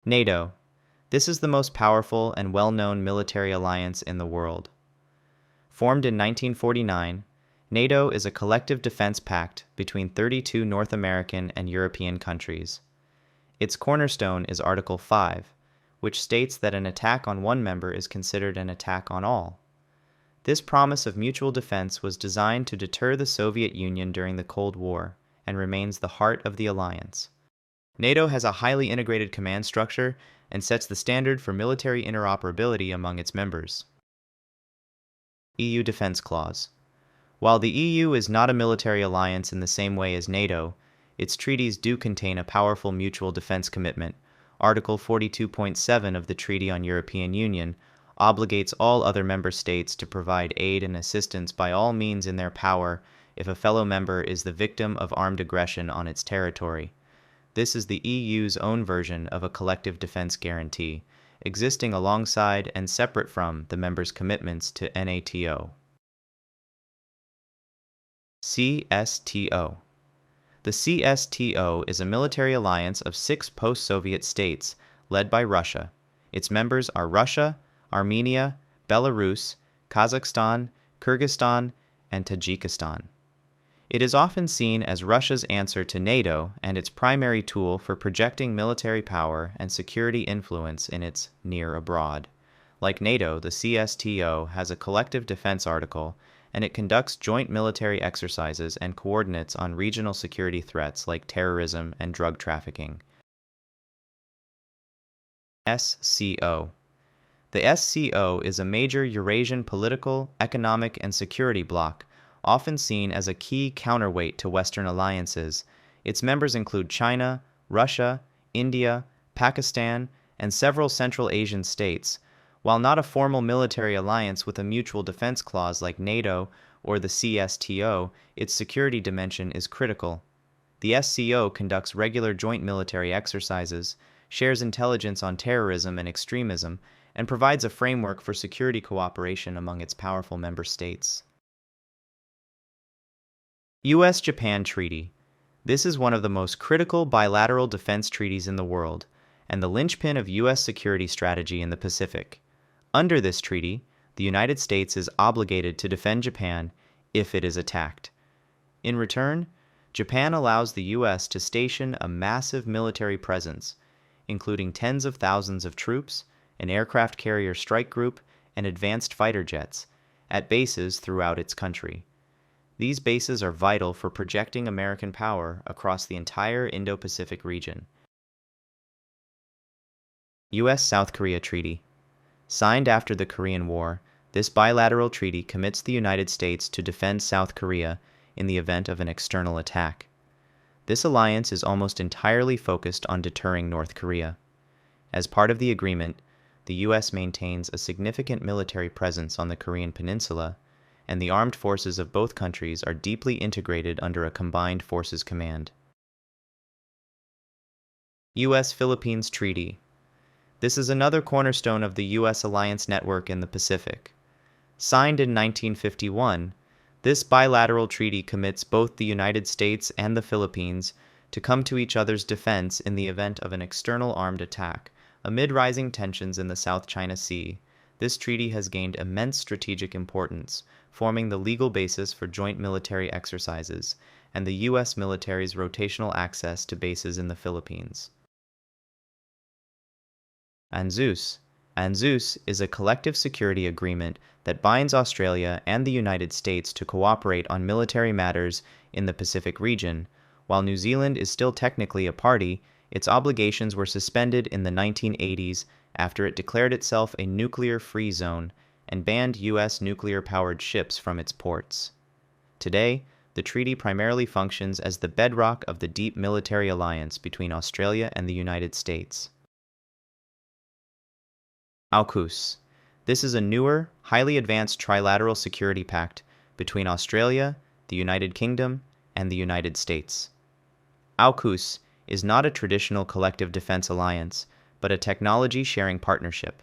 NATO. This is the most powerful and well-known military alliance in the world. Formed in 1949, NATO is a collective defense pact between 32 North American and European countries. Its cornerstone is Article 5, which states that an attack on one member is considered an attack on all. This promise of mutual defense was designed to deter the Soviet Union during the Cold War and remains the heart of the alliance. NATO has a highly integrated command structure and sets the standard for military interoperability among its members. EU Defense Clause. While the EU is not a military alliance in the same way as NATO, its treaties do contain a powerful mutual defense commitment. Article 42.7 of the Treaty on European Union obligates all other member states to provide aid and assistance by all means in their power if a fellow member is the victim of armed aggression on its territory. This is the EU's own version of a collective defense guarantee, existing alongside and separate from the members' commitments to NATO. CSTO. The CSTO is a military alliance of 6 post-Soviet states led by Russia. Its members are Russia, Armenia, Belarus, Kazakhstan, Kyrgyzstan, and Tajikistan. It is often seen as Russia's answer to NATO and its primary tool for projecting military power and security influence in its near abroad. Like NATO, the CSTO has a collective defense article, and it conducts joint military exercises and coordinates on regional security threats like terrorism and drug trafficking. SCO. The SCO is a major Eurasian political, economic, and security bloc, often seen as a key counterweight to Western alliances. Its members include China, Russia, India, Pakistan, and several Central Asian states. While not a formal military alliance with a mutual defense clause like NATO or the CSTO, its security dimension is critical. The SCO conducts regular joint military exercises, shares intelligence on terrorism and extremism, and provides a framework for security cooperation among its powerful member states. U.S. Japan Treaty. This is one of the most critical bilateral defense treaties in the world, and the linchpin of U.S. security strategy in the Pacific. Under this treaty, the United States is obligated to defend Japan if it is attacked. In return, Japan allows the U.S. to station a massive military presence, including tens of thousands of troops, an aircraft carrier strike group, and advanced fighter jets, at bases throughout its country. These bases are vital for projecting American power across the entire Indo-Pacific region. U.S.-South Korea Treaty. Signed after the Korean War, this bilateral treaty commits the United States to defend South Korea in the event of an external attack. This alliance is almost entirely focused on deterring North Korea. As part of the agreement, the U.S. maintains a significant military presence on the Korean Peninsula, and the armed forces of both countries are deeply integrated under a combined forces command. U.S.-Philippines Treaty. This is another cornerstone of the U.S. alliance network in the Pacific. Signed in 1951, this bilateral treaty commits both the United States and the Philippines to come to each other's defense in the event of an external armed attack. Amid rising tensions in the South China Sea, this treaty has gained immense strategic importance, forming the legal basis for joint military exercises and the U.S. military's rotational access to bases in the Philippines. ANZUS. ANZUS is a collective security agreement that binds Australia and the United States to cooperate on military matters in the Pacific region. While New Zealand is still technically a party, its obligations were suspended in the 1980s after it declared itself a nuclear-free zone and banned U.S. nuclear-powered ships from its ports. Today, the treaty primarily functions as the bedrock of the deep military alliance between Australia and the United States. AUKUS. This is a newer, highly advanced trilateral security pact between Australia, the United Kingdom, and the United States. AUKUS is not a traditional collective defense alliance, but a technology-sharing partnership.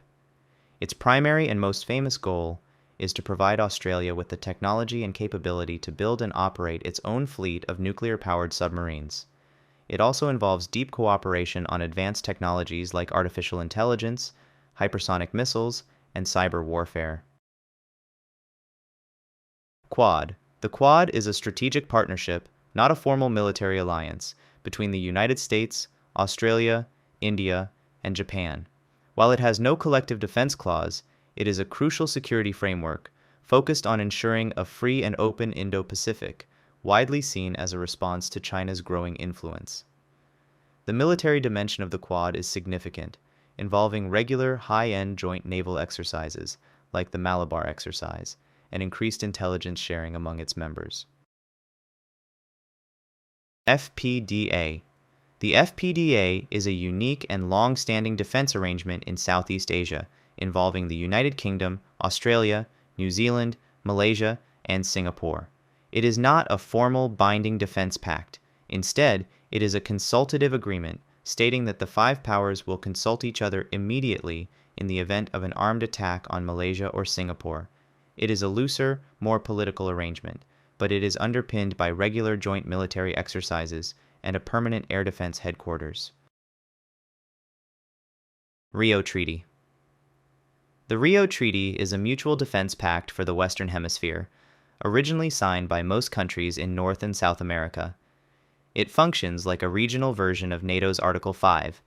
Its primary and most famous goal is to provide Australia with the technology and capability to build and operate its own fleet of nuclear-powered submarines. It also involves deep cooperation on advanced technologies like artificial intelligence, hypersonic missiles, and cyber warfare. Quad. The Quad is a strategic partnership, not a formal military alliance, between the United States, Australia, India, and Japan. While it has no collective defense clause, it is a crucial security framework focused on ensuring a free and open Indo-Pacific, widely seen as a response to China's growing influence. The military dimension of the Quad is significant, involving regular high-end joint naval exercises, like the Malabar exercise, and increased intelligence sharing among its members. FPDA. The FPDA is a unique and long-standing defense arrangement in Southeast Asia, involving the United Kingdom, Australia, New Zealand, Malaysia, and Singapore. It is not a formal binding defense pact. Instead, it is a consultative agreement stating that the five powers will consult each other immediately in the event of an armed attack on Malaysia or Singapore. It is a looser, more political arrangement, but it is underpinned by regular joint military exercises and a permanent air defense headquarters. Rio Treaty. The Rio Treaty is a mutual defense pact for the Western Hemisphere, originally signed by most countries in North and South America. It functions like a regional version of NATO's Article 5,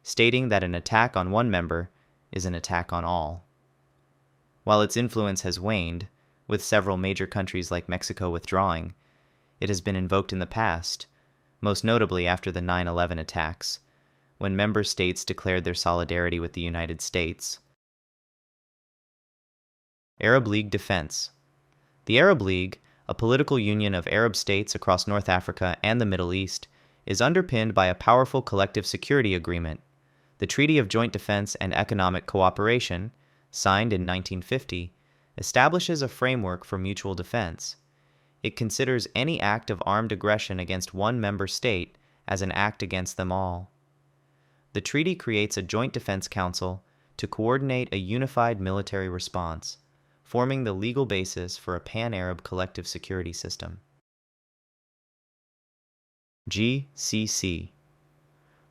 stating that an attack on one member is an attack on all. While its influence has waned, with several major countries like Mexico withdrawing, it has been invoked in the past, most notably after the 9/11 attacks, when member states declared their solidarity with the United States. Arab League defense. The Arab League, a political union of Arab states across North Africa and the Middle East, is underpinned by a powerful collective security agreement, the Treaty of Joint Defense and Economic Cooperation, signed in 1950, establishes a framework for mutual defense. It considers any act of armed aggression against one member state as an act against them all. The treaty creates a Joint Defense Council to coordinate a unified military response, forming the legal basis for a pan-Arab collective security system. GCC.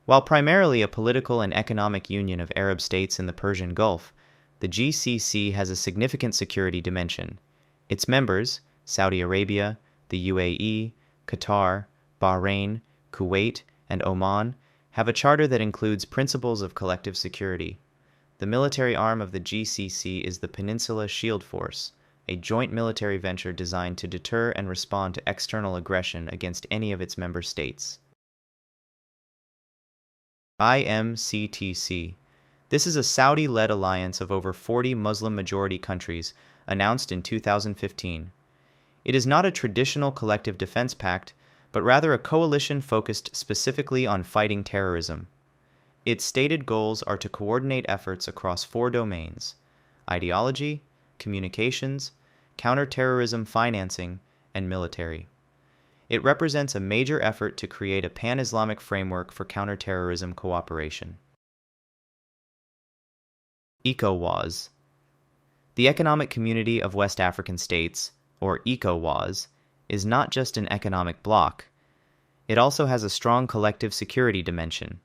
While primarily a political and economic union of Arab states in the Persian Gulf, the GCC has a significant security dimension. Its members, Saudi Arabia, the UAE, Qatar, Bahrain, Kuwait, and Oman, have a charter that includes principles of collective security. The military arm of the GCC is the Peninsula Shield Force, a joint military venture designed to deter and respond to external aggression against any of its member states. IMCTC. This is a Saudi-led alliance of over 40 Muslim-majority countries announced in 2015. It is not a traditional collective defense pact, but rather a coalition focused specifically on fighting terrorism. Its stated goals are to coordinate efforts across 4 domains: ideology, communications, counterterrorism financing, and military. It represents a major effort to create a pan-Islamic framework for counterterrorism cooperation. ECOWAS. The Economic Community of West African States, or ECOWAS, is not just an economic bloc. It also has a strong collective security dimension.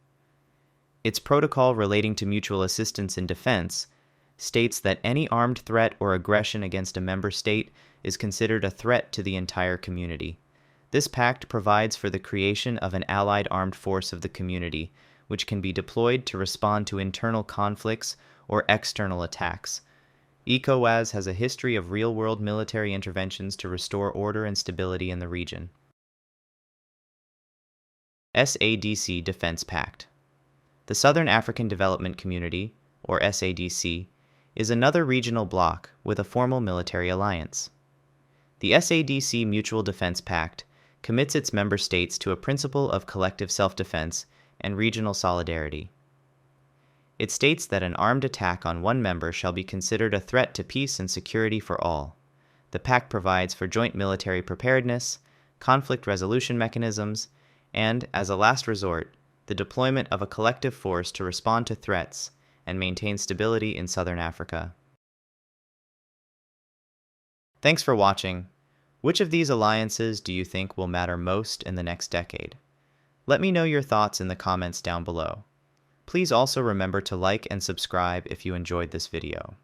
Its protocol relating to mutual assistance in defense states that any armed threat or aggression against a member state is considered a threat to the entire community. This pact provides for the creation of an allied armed force of the community, which can be deployed to respond to internal conflicts or external attacks. ECOWAS has a history of real-world military interventions to restore order and stability in the region. SADC Defense Pact. The Southern African Development Community, or SADC, is another regional bloc with a formal military alliance. The SADC Mutual Defense Pact commits its member states to a principle of collective self-defense and regional solidarity. It states that an armed attack on one member shall be considered a threat to peace and security for all. The pact provides for joint military preparedness, conflict resolution mechanisms, and, as a last resort, the deployment of a collective force to respond to threats and maintain stability in Southern Africa. Thanks for watching. Which of these alliances do you think will matter most in the next decade? Let me know your thoughts in the comments down below. Please also remember to like and subscribe if you enjoyed this video.